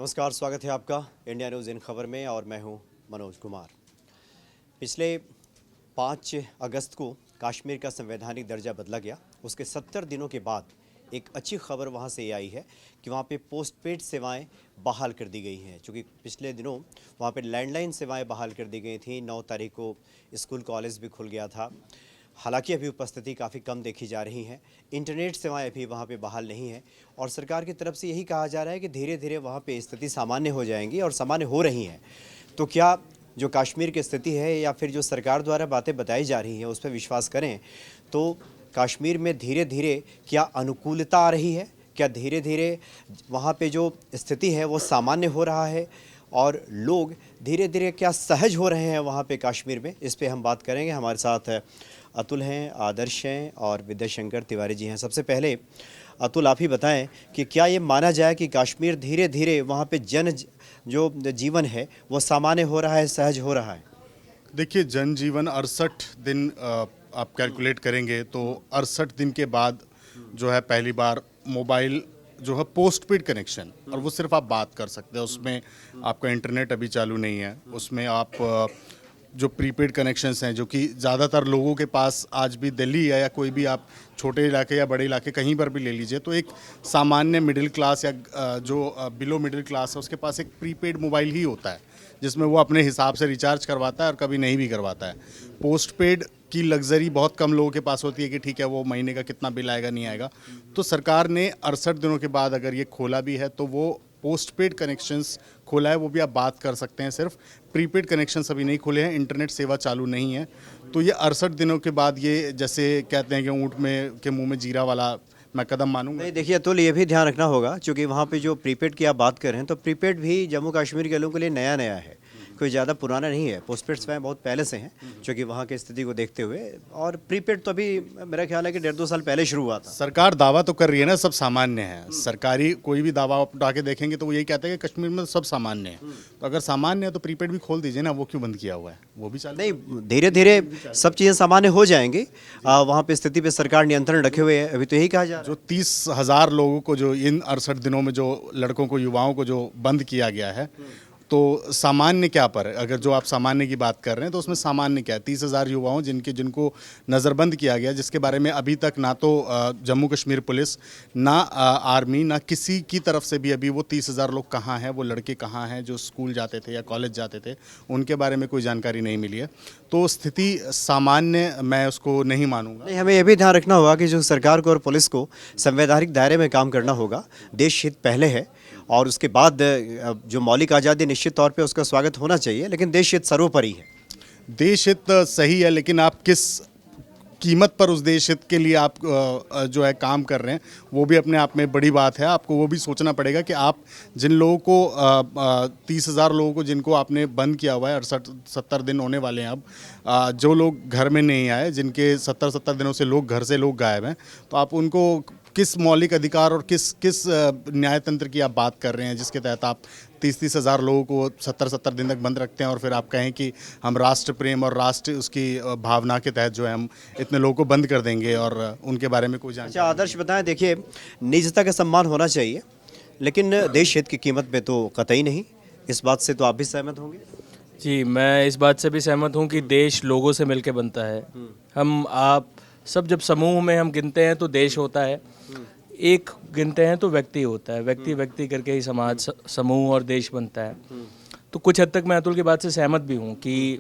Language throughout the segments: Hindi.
नमस्कार, स्वागत है आपका इंडिया न्यूज़ इन खबर में और मैं हूं मनोज कुमार। पिछले 5 अगस्त को कश्मीर का संवैधानिक दर्जा बदला गया। उसके 70 दिनों के बाद एक अच्छी खबर वहां से आई है कि वहां पे पोस्टपेड सेवाएं बहाल कर दी गई हैं। चूँकि पिछले दिनों वहां पे लैंडलाइन सेवाएं बहाल कर दी गई थी। 9 तारीख को स्कूल कॉलेज भी खुल गया था। हालांकि अभी उपस्थिति काफ़ी कम देखी जा रही है। इंटरनेट सेवाएं अभी वहां पे बहाल नहीं है और सरकार की तरफ से यही कहा जा रहा है कि धीरे धीरे वहां पे स्थिति सामान्य हो जाएंगी और सामान्य हो रही हैं। तो क्या जो कश्मीर की स्थिति है या फिर जो सरकार द्वारा बातें बताई जा रही हैं उस पर विश्वास करें तो कश्मीर में धीरे धीरे क्या अनुकूलता आ रही है? क्या धीरे धीरे वहाँ पे जो स्थिति है वो सामान्य हो रहा है और लोग धीरे धीरे क्या सहज हो रहे हैं वहाँ पे कश्मीर में? इस पे हम बात करेंगे। हमारे साथ अतुल हैं, आदर्श हैं और विद्याशंकर तिवारी जी हैं। सबसे पहले अतुल, आप ही बताएं कि क्या ये माना जाए कि कश्मीर धीरे धीरे वहाँ पे जो जीवन है वो सामान्य हो रहा है, सहज हो रहा है? देखिए, जनजीवन 68 दिन आप कैलकुलेट करेंगे तो 68 दिन के बाद जो है पहली बार मोबाइल जो है पोस्टपेड कनेक्शन, और वो सिर्फ आप बात कर सकते हैं, उसमें आपका इंटरनेट अभी चालू नहीं है। उसमें आप जो प्रीपेड कनेक्शंस हैं जो कि ज़्यादातर लोगों के पास आज भी दिल्ली है या कोई भी आप छोटे इलाके या बड़े इलाके कहीं पर भी ले लीजिए, तो एक सामान्य मिडिल क्लास या जो बिलो मिडिल क्लास है उसके पास एक प्रीपेड मोबाइल ही होता है जिसमें वो अपने हिसाब से रिचार्ज करवाता है और कभी नहीं भी करवाता है। पोस्टपेड की लग्जरी बहुत कम लोगों के पास होती है कि ठीक है वो महीने का कितना बिल आएगा नहीं आएगा। तो सरकार ने 68 दिनों के बाद अगर ये खोला भी है तो वो पोस्टपेड कनेक्शंस खोला है, वो भी आप बात कर सकते हैं। सिर्फ प्रीपेड कनेक्शंस अभी नहीं खोले हैं, इंटरनेट सेवा चालू नहीं है। तो ये 68 दिनों के बाद ये जैसे कहते हैं कि ऊँट में के मुंह में जीरा वाला मैं कदम मानूंगा। नहीं, देखिए अतुल, ये भी ध्यान रखना होगा क्योंकि वहाँ पे जो प्रीपेड की आप बात कर रहे हैं तो प्रीपेड भी जम्मू कश्मीर के लोगों के लिए नया नया है, कोई ज़्यादा पुराना नहीं है। पोस्टपेड सेवाएं बहुत पहले से हैं क्योंकि वहाँ की स्थिति को देखते हुए, और प्रीपेड तो अभी मेरा ख्याल है कि 1.5-2 साल पहले शुरू हुआ था। सरकार दावा तो कर रही है ना सब सामान्य है। सरकारी कोई भी दावा उठा के देखेंगे तो वो यही कहते हैं कि कश्मीर में सब सामान्य है। तो अगर सामान्य है तो प्रीपेड भी खोल दीजिए ना, वो क्यों बंद किया हुआ है? वो भी चालू नहीं, धीरे धीरे सब चीज़ें सामान्य हो जाएंगी। वहाँ पे स्थिति पे सरकार नियंत्रण रखे हुए है, अभी तो यही कहा जा रहा है। जो 30,000 लोगों को जो इन 68 दिनों में जो लड़कों को युवाओं को जो बंद किया गया है, तो सामान्य क्या पर अगर जो आप सामान्य की बात कर रहे हैं तो उसमें सामान्य क्या है? 30,000 युवाओं जिनको नज़रबंद किया गया, जिसके बारे में अभी तक ना तो जम्मू कश्मीर पुलिस, ना आर्मी, ना किसी की तरफ से भी अभी वो 30,000 लोग कहाँ हैं, वो लड़के कहाँ हैं जो स्कूल जाते थे या कॉलेज जाते थे, उनके बारे में कोई जानकारी नहीं मिली है। तो स्थिति सामान्य मैं उसको नहीं मानूंगा। नहीं, हमें यह भी ध्यान रखना होगा कि जो सरकार को और पुलिस को संवैधानिक दायरे में काम करना होगा। देश हित पहले है और उसके बाद जो मौलिक आज़ादी निश्चित तौर पे उसका स्वागत होना चाहिए, लेकिन देश हित सर्वोपरि है। देश हित सही है, लेकिन आप किस कीमत पर उस देश हित के लिए आप जो है काम कर रहे हैं वो भी अपने आप में बड़ी बात है। आपको वो भी सोचना पड़ेगा कि आप जिन लोगों को 30,000 लोगों को जिनको आपने बंद किया हुआ है, 68-70 दिन होने वाले हैं अब, जो लोग घर में नहीं आए, जिनके 70 दिनों से लोग गायब हैं, तो आप उनको किस मौलिक अधिकार और किस न्यायतंत्र की आप बात कर रहे हैं जिसके तहत आप 30,000 लोगों को 70 दिन तक बंद रखते हैं और फिर आप कहें कि हम राष्ट्र प्रेम और राष्ट्र उसकी भावना के तहत जो है हम इतने लोगों को बंद कर देंगे और उनके बारे में कोई जानकारी। अच्छा आदर्श, बताएं, देखिए निजता का सम्मान होना चाहिए लेकिन देश हित की कीमत पे तो कतई नहीं। इस बात से तो आप भी सहमत होंगे? जी, मैं इस बात से भी सहमत हूँ कि देश लोगों से मिलकर बनता है। हम आप सब जब समूह में हम गिनते हैं तो देश होता है, एक गिनते हैं तो व्यक्ति होता है, व्यक्ति करके ही समाज, समूह और देश बनता है। तो कुछ हद तक मैं अतुल की बात से सहमत भी हूँ कि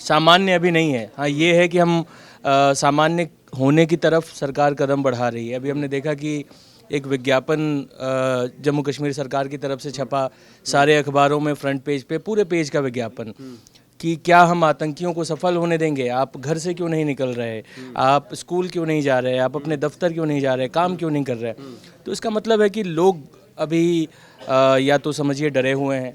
सामान्य अभी नहीं है। हाँ, ये है कि हम सामान्य होने की तरफ सरकार कदम बढ़ा रही है। अभी हमने देखा कि एक विज्ञापन जम्मू कश्मीर सरकार की तरफ से छपा, सारे अखबारों में फ्रंट पेज पे, पूरे पेज का विज्ञापन कि क्या हम आतंकियों को सफल होने देंगे? आप घर से क्यों नहीं निकल रहे, आप स्कूल क्यों नहीं जा रहे, आप अपने दफ्तर क्यों नहीं जा रहे, काम क्यों नहीं कर रहे? तो इसका मतलब है कि लोग अभी या तो समझिए डरे हुए हैं,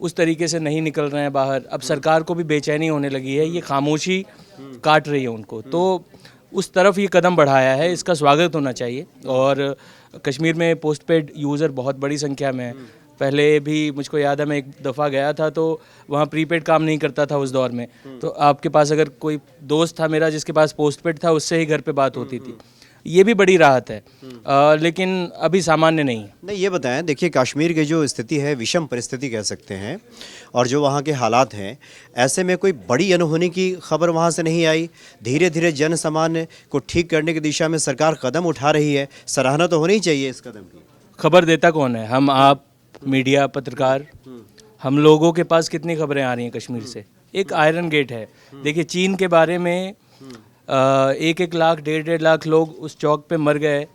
उस तरीके से नहीं निकल रहे हैं बाहर। अब सरकार को भी बेचैनी होने लगी है, ये खामोशी काट रही है उनको, तो उस तरफ ये कदम बढ़ाया है, इसका स्वागत होना चाहिए। और कश्मीर में पोस्टपेड यूज़र बहुत बड़ी संख्या में है। पहले भी मुझको याद है, मैं एक दफ़ा गया था तो वहाँ प्रीपेड काम नहीं करता था उस दौर में, तो आपके पास अगर कोई दोस्त था मेरा जिसके पास पोस्टपेड था, उससे ही घर पे बात होती थी। ये भी बड़ी राहत है, लेकिन अभी सामान्य नहीं है। नहीं, ये बताएं, देखिए कश्मीर की जो स्थिति है विषम परिस्थिति कह सकते हैं, और जो वहाँ के हालात हैं, ऐसे में कोई बड़ी अनहोनी की खबर वहाँ से नहीं आई। धीरे धीरे जन सामान्य को ठीक करने की दिशा में सरकार कदम उठा रही है, सराहना तो होनी ही चाहिए इस कदम की। खबर देता कौन है? हम, आप, मीडिया, पत्रकार। हम लोगों के पास कितनी खबरें आ रही हैं कश्मीर से? एक आयरन गेट है। देखिए चीन के बारे में 1-1 लाख 1.5 लाख लोग उस चौक पे मर गए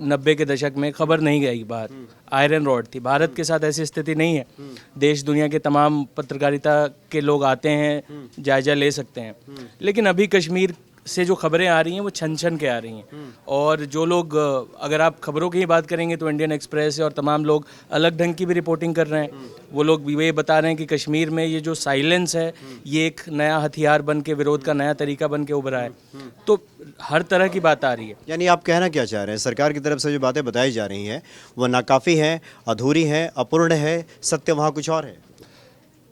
90 के दशक में, खबर नहीं गई बाहर। आयरन रॉड थी। भारत के साथ ऐसी स्थिति नहीं है। देश दुनिया के तमाम पत्रकारिता के लोग आते हैं, जायजा ले सकते हैं, लेकिन अभी कश्मीर से जो खबरें आ रही हैं वो छन छन के आ रही हैं। और जो लोग, अगर आप खबरों की ही बात करेंगे तो इंडियन एक्सप्रेस और तमाम लोग अलग ढंग की भी रिपोर्टिंग कर रहे हैं। वो लोग भी ये बता रहे हैं कि कश्मीर में ये जो साइलेंस है ये एक नया हथियार बन के, विरोध का नया तरीका बन के उभरा है। तो हर तरह की बात आ रही है। यानी आप कहना क्या चाह रहे हैं, सरकार की तरफ से जो बातें बताई जा रही हैं वो नाकाफ़ी हैं, अधूरी हैं, अपूर्ण है, सत्य वहाँ कुछ और है?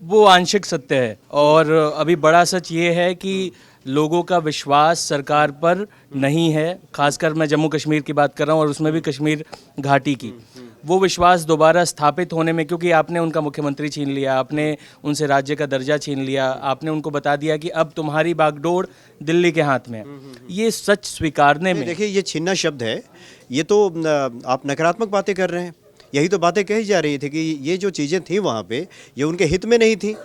वो आंशिक सत्य है। और अभी बड़ा सच ये है कि लोगों का विश्वास सरकार पर नहीं है। खासकर मैं जम्मू कश्मीर की बात कर रहा हूँ, और उसमें भी कश्मीर घाटी की। वो विश्वास दोबारा स्थापित होने में, क्योंकि आपने उनका मुख्यमंत्री छीन लिया, आपने उनसे राज्य का दर्जा छीन लिया, आपने उनको बता दिया कि अब तुम्हारी बागडोर दिल्ली के हाथ में है। ये सच स्वीकारने में, देखिए ये छीनना शब्द है, ये तो आप नकारात्मक बातें कर रहे हैं। यही तो बातें कही जा रही थी कि ये जो चीज़ें थी वहाँ पे ये उनके हित में नहीं थी।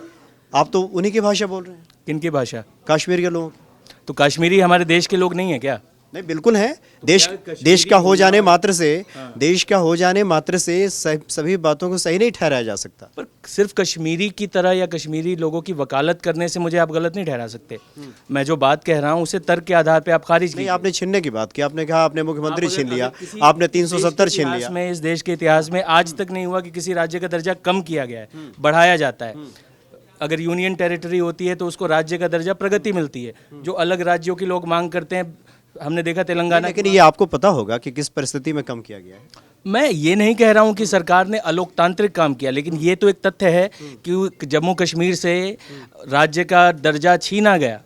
आप तो उन्हीं की भाषा बोल रहे हैं। किनकी भाषा? कश्मीर के लोगों की। तो कश्मीरी हमारे देश के लोग नहीं है क्या? नहीं, बिल्कुल है। देश का हो जाने मात्र से, देश का हो जाने मात्र से सभी बातों को सही नहीं ठहराया जा सकता। पर सिर्फ कश्मीरी की तरह या कश्मीरी लोगों की वकालत करने से मुझे आप गलत नहीं ठहरा सकते। मैं जो बात कह रहा हूँ उसे तर्क के आधार पे आप खारिज नहीं, आपने छीनने की बात की, आपने कहा आपने मुख्यमंत्री छीन लिया, आपने 370 छीन लिया। में इस देश के इतिहास में आज तक नहीं हुआ कि किसी राज्य का दर्जा कम किया गया है, बढ़ाया जाता है। अगर यूनियन टेरिटरी होती है तो उसको राज्य का दर्जा, प्रगति मिलती है, जो अलग राज्यों के लोग मांग करते हैं। हमने देखा तेलंगाना। लेकिन ये आपको पता होगा कि किस परिस्थिति में कम किया गया है। मैं ये नहीं कह रहा हूँ कि सरकार ने अलोकतांत्रिक काम किया, लेकिन ये तो एक तथ्य है कि जम्मू कश्मीर से राज्य का दर्जा छीना गया।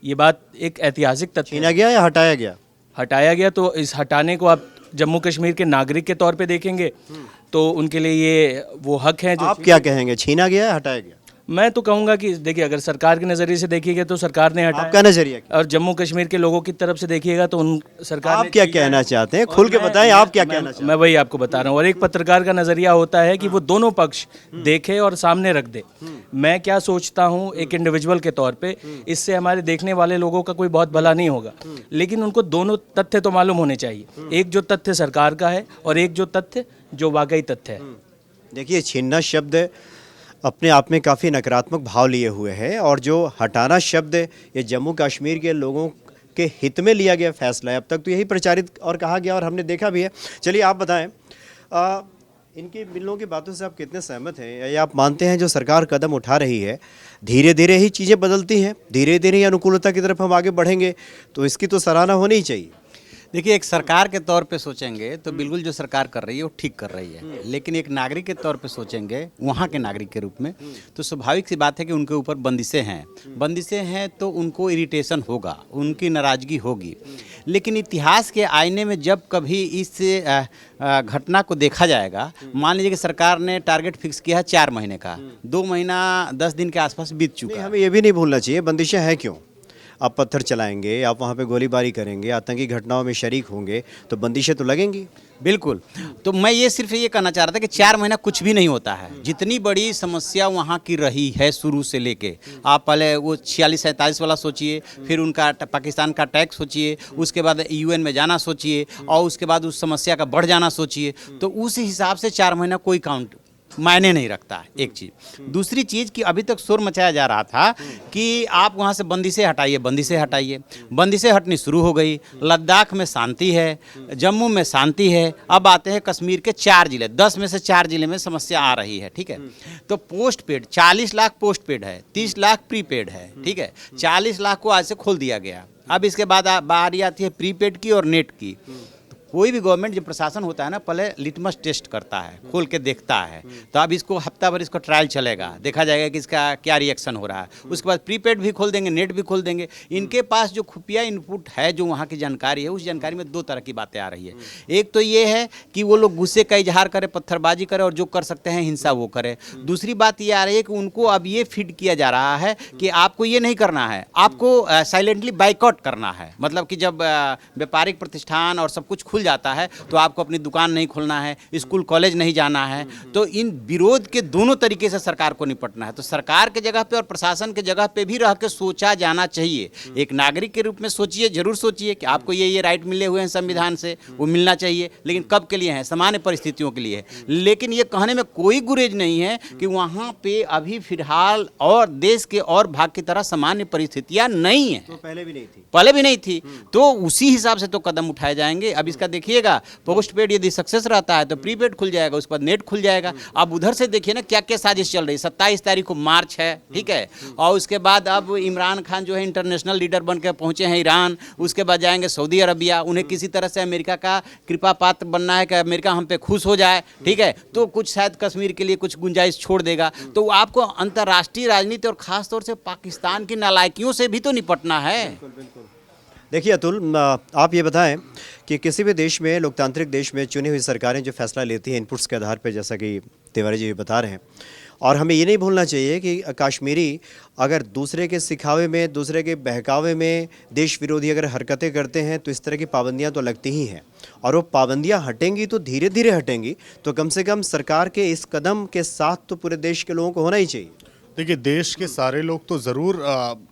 ये बात एक ऐतिहासिक तथ्य। छीना गया या हटाया गया? हटाया गया। तो इस हटाने को आप जम्मू कश्मीर के नागरिक के तौर पे देखेंगे तो उनके लिए ये वो हक है जो। आप क्या कहेंगे, छीना गया या हटाया गया? मैं तो कहूँगा कि देखिए, अगर सरकार के नज़रिए से देखिएगा तो सरकार ने हटाया। आपका नजरिया क्या? और जम्मू कश्मीर के लोगों की तरफ से देखिएगा तो उन सरकार आप ने क्या किया है। कहना चाहते हैं, खुल के बताएं, आप क्या कहना चाहते हैं? मैं वही आपको बता रहा हूँ। और एक पत्रकार का नज़रिया होता है कि वो दोनों पक्ष देखे और सामने रख दे। मैं क्या सोचता हूँ एक इंडिविजुअल के तौर पे, इससे हमारे देखने वाले लोगों का कोई बहुत भला नहीं होगा, लेकिन उनको दोनों तथ्य तो मालूम होने चाहिए। एक जो तथ्य सरकार का है और एक जो तथ्य जो वाकई तथ्य है। देखिए, छीनना शब्द अपने आप में काफ़ी नकारात्मक भाव लिए हुए है, और जो हटाना शब्द ये जम्मू कश्मीर के लोगों के हित में लिया गया फैसला है। अब तक तो यही प्रचारित और कहा गया और हमने देखा भी है। चलिए आप बताएं, इनकी बिलों की बातों से आप कितने सहमत हैं, या आप मानते हैं जो सरकार कदम उठा रही है धीरे धीरे ही चीज़ें बदलती हैं, धीरे धीरे ही अनुकूलता की तरफ हम आगे बढ़ेंगे, तो इसकी तो सराहना होनी ही चाहिए। देखिए, एक सरकार के तौर पे सोचेंगे तो बिल्कुल जो सरकार कर रही है वो ठीक कर रही है, लेकिन एक नागरिक के तौर पे सोचेंगे, वहाँ के नागरिक के रूप में, तो स्वाभाविक सी बात है कि उनके ऊपर बंदिशें हैं तो उनको इरिटेशन होगा, उनकी नाराज़गी होगी। लेकिन इतिहास के आईने में जब कभी इस घटना को देखा जाएगा, मान लीजिए कि सरकार ने टारगेट फिक्स किया है 4 महीने का, 2 महीना 10 दिन के आसपास बीत चुका है। हमें ये भी नहीं भूलना चाहिए, बंदिशें हैं क्यों? आप पत्थर चलाएंगे, आप वहाँ पे गोलीबारी करेंगे, आतंकी घटनाओं में शरीक होंगे, तो बंदिशें तो लगेंगी। बिल्कुल। तो मैं ये सिर्फ ये कहना चाह रहा था कि 4 महीना कुछ भी नहीं होता है। जितनी बड़ी समस्या वहाँ की रही है शुरू से लेके, आप पहले वो 46-47 वाला सोचिए, फिर उनका पाकिस्तान का टैक्स सोचिए, उसके बाद यूएन में जाना सोचिए, और उसके बाद उस समस्या का बढ़ जाना सोचिए, तो उस हिसाब से 4 महीना कोई काउंट मायने नहीं रखता है। एक चीज़। दूसरी चीज़ कि अभी तक शोर मचाया जा रहा था कि आप वहाँ से बंदिशें हटाइए, बंदिशें हटनी शुरू हो गई। लद्दाख में शांति है, जम्मू में शांति है। अब आते हैं कश्मीर के 4 जिले, 10 में से 4 जिले में समस्या आ रही है, ठीक है। तो post paid 40 lakh post paid है, 30 लाख प्रीपेड है, ठीक है। 40 लाख को आज से खोल दिया गया। अब इसके बाद बारी आती है प्रीपेड की और नेट की। कोई भी गवर्नमेंट जब प्रशासन होता है ना, पहले लिटमस टेस्ट करता है, खोल के देखता है। तो अब इसको हफ्ता भर इसको ट्रायल चलेगा, देखा जाएगा कि इसका क्या रिएक्शन हो रहा है। उसके बाद प्रीपेड भी खोल देंगे, नेट भी खोल देंगे। इनके पास जो खुफिया इनपुट है, जो वहाँ की जानकारी है, उस जानकारी में दो तरह की बातें आ रही है। एक तो ये है कि वो लोग गुस्से का इजहार करें, पत्थरबाजी करें और जो कर सकते हैं हिंसा वो करें। दूसरी बात ये आ रही है कि उनको अब ये फीड किया जा रहा है कि आपको ये नहीं करना है, आपको साइलेंटली बाइकआउट करना है। मतलब कि जब व्यापारिक प्रतिष्ठान और सब कुछ खुल जाता है तो आपको अपनी दुकान नहीं खोलना है, स्कूल कॉलेज नहीं जाना है। तो इन विरोध के दोनों तरीके से सरकार को निपटना है। तो सरकार के जगह पे और प्रशासन के जगह पे भी रह के सोचा जाना चाहिए। एक नागरिक के रूप में सोचिए, जरूर सोचिए कि आपको ये राइट मिले हुए हैं संविधान से, वो मिलना चाहिए, लेकिन कब के लिए है? सामान्य परिस्थितियों के लिए है। लेकिन ये कहने में कोई गुरेज नहीं है कि वहाँ पे अभी फिलहाल और देश के और भाग की तरह सामान्य परिस्थितियाँ नहीं है, तो पहले भी नहीं थी। पहले भी नहीं थी। तो उसी हिसाब से तो कदम उठाए जाएंगे। अब इसका देखिएगा, पोस्ट पेड यदि सक्सेस रहता है तो प्रीपेड खुल जाएगा, उसके बाद नेट खुल जाएगा। अब उधर से देखिए ना क्या क्या साजिश चल रही है। 27 तारीख को मार्च है, ठीक है, और उसके बाद अब इमरान खान जो है इंटरनेशनल लीडर बन के पहुंचे हैं ईरान, उसके बाद जाएंगे सऊदी अरबिया। उन्हें किसी तरह से अमेरिका का कृपा पात्र बनना है कि अमेरिका हम पे खुश हो जाए, ठीक है, तो कुछ शायद कश्मीर के लिए कुछ गुंजाइश छोड़ देगा। तो आपको अंतर्राष्ट्रीय राजनीति और खासतौर से पाकिस्तान की नालायकियों से भी तो निपटना है। देखिए अतुल, आप ये बताएं कि किसी भी देश में, लोकतांत्रिक देश में, चुनी हुई सरकारें जो फैसला लेती हैं इनपुट्स के आधार पर, जैसा कि तिवारी जी बता रहे हैं, और हमें ये नहीं भूलना चाहिए कि कश्मीरी अगर दूसरे के सिखावे में, दूसरे के बहकावे में देश विरोधी अगर हरकतें करते हैं तो इस तरह की पाबंदियां तो लगती ही हैं, और वो पाबंदियां हटेंगी तो धीरे धीरे हटेंगी। तो कम से कम सरकार के इस कदम के साथ तो पूरे देश के लोगों को होना ही चाहिए। देखिए, देश के सारे लोग तो ज़रूर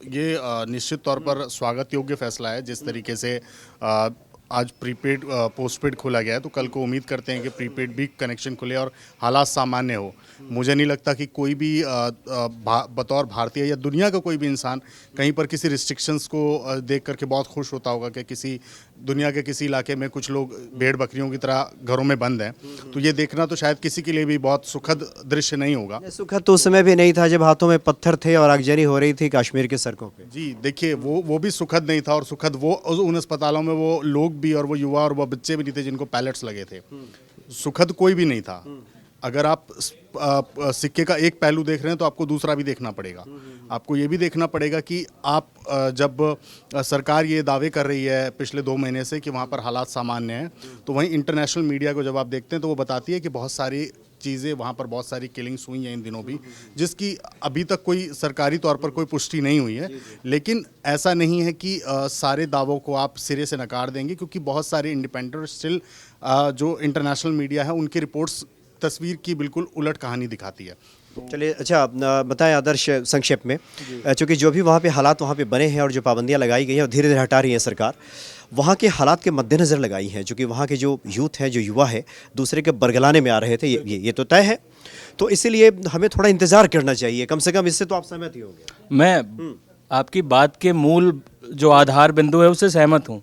ये निश्चित तौर पर स्वागत योग्य फैसला है। जिस तरीके से आज प्रीपेड पोस्टपेड खोला गया है, तो कल को उम्मीद करते हैं कि प्रीपेड भी कनेक्शन खुले और हालात सामान्य हो। मुझे नहीं लगता कि कोई भी बतौर भारतीय या दुनिया का कोई भी इंसान कहीं पर किसी रिस्ट्रिक्शंस को देख करके बहुत खुश होता होगा कि किसी दुनिया के किसी इलाके में कुछ लोग भेड़ बकरियों की तरह घरों में बंद हैं। तो ये देखना तो शायद किसी के लिए भी बहुत सुखद दृश्य नहीं होगा। सुखद तो उस समय भी नहीं था जब हाथों में पत्थर थे और आगजनी हो रही थी कश्मीर के सड़कों पे। जी देखिए, वो भी सुखद नहीं था, और सुखद वो उन अस्पतालों में वो लोग भी और वो युवा और वो बच्चे भी नहीं थे जिनको पैलेट्स लगे थे। सुखद कोई भी नहीं था। अगर आप सिक्के का एक पहलू देख रहे हैं तो आपको दूसरा भी देखना पड़ेगा। आपको ये भी देखना पड़ेगा कि आप जब सरकार ये दावे कर रही है पिछले 2 महीने से कि वहाँ पर हालात सामान्य हैं, तो वहीं इंटरनेशनल मीडिया को जब आप देखते हैं तो वो बताती है कि बहुत सारी चीज़ें वहाँ पर, बहुत सारी किलिंग्स हुई हैं इन दिनों भी, जिसकी अभी तक कोई सरकारी तौर पर कोई पुष्टि नहीं हुई है। लेकिन ऐसा नहीं है कि सारे दावों को आप सिरे से नकार देंगे, क्योंकि बहुत सारे इंडिपेंडेंट स्टिल जो इंटरनेशनल मीडिया है उनकी रिपोर्ट्स तस्वीर की बिल्कुल उलट कहानी दिखाती है। चलिए, अच्छा बताएं आदर्श, संक्षेप में, चूँकि जो भी वहाँ पे हालात वहाँ पे बने हैं और जो पाबंदियाँ लगाई गई हैं और धीरे धीरे हटा रही है सरकार, वहाँ के हालात के मद्देनज़र लगाई हैं, चूँकि वहाँ के जो यूथ है, जो युवा है, दूसरे के बरगलाने में आ रहे थे, ये तो तय है। तो इसीलिए हमें थोड़ा इंतज़ार करना चाहिए, कम से कम इससे तो आप सहमत ही होंगे। मैं आपकी बात के मूल जो आधार बिंदु है उससे सहमत हूँ,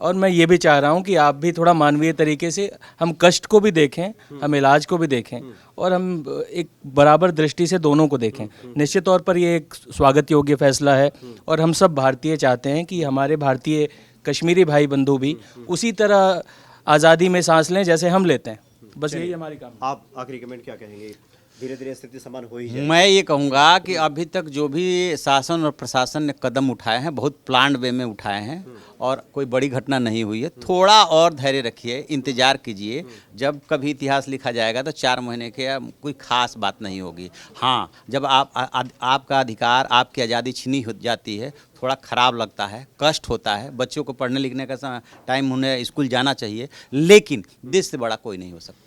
और मैं ये भी चाह रहा हूँ कि आप भी थोड़ा मानवीय तरीके से, हम कष्ट को भी देखें, हम इलाज को भी देखें, और हम एक बराबर दृष्टि से दोनों को देखें। निश्चित तौर पर ये एक स्वागत योग्य फैसला है, और हम सब भारतीय चाहते हैं कि हमारे भारतीय कश्मीरी भाई बंधु भी उसी तरह आज़ादी में सांस लें जैसे हम लेते हैं। बस यही हमारी काम। आप आखिरी कमेंट क्या कहेंगे? धीरे धीरे स्थिति समान हो ही जाए। मैं ये कहूँगा कि अभी तक जो भी शासन और प्रशासन ने कदम उठाए हैं, बहुत प्लान्ड वे में उठाए हैं, और कोई बड़ी घटना नहीं हुई है। थोड़ा और धैर्य रखिए, इंतजार कीजिए। जब कभी इतिहास लिखा जाएगा तो 4 महीने के कोई खास बात नहीं होगी। हाँ, जब आपका अधिकार, आपकी आज़ादी छीनी हो जाती है, थोड़ा ख़राब लगता है, कष्ट होता है। बच्चों को पढ़ने लिखने का टाइम, उन्हें स्कूल जाना चाहिए, लेकिन देश से बड़ा कोई नहीं हो सकता।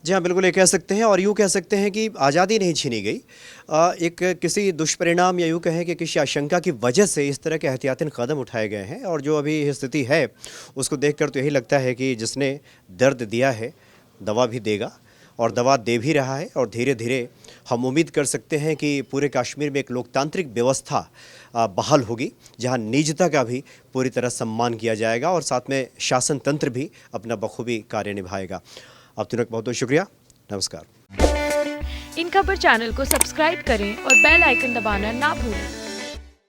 जी हाँ, बिल्कुल ये कह सकते हैं, और यूँ कह सकते हैं कि आज़ादी नहीं छीनी गई। एक किसी दुष्परिणाम या यूँ कहें कि किसी आशंका की वजह से इस तरह के एहतियातन कदम उठाए गए हैं, और जो अभी स्थिति है उसको देखकर तो यही लगता है कि जिसने दर्द दिया है दवा भी देगा, और दवा दे भी रहा है। और धीरे धीरे हम उम्मीद कर सकते हैं कि पूरे कश्मीर में एक लोकतांत्रिक व्यवस्था बहाल होगी, जहां निजता का भी पूरी तरह सम्मान किया जाएगा, और साथ में शासन तंत्र भी अपना बखूबी कार्य निभाएगा। आप तीनों का बहुत बहुत शुक्रिया। नमस्कार। इन खबर चैनल को सब्सक्राइब करें और बेल आइकन दबाना ना भूलें।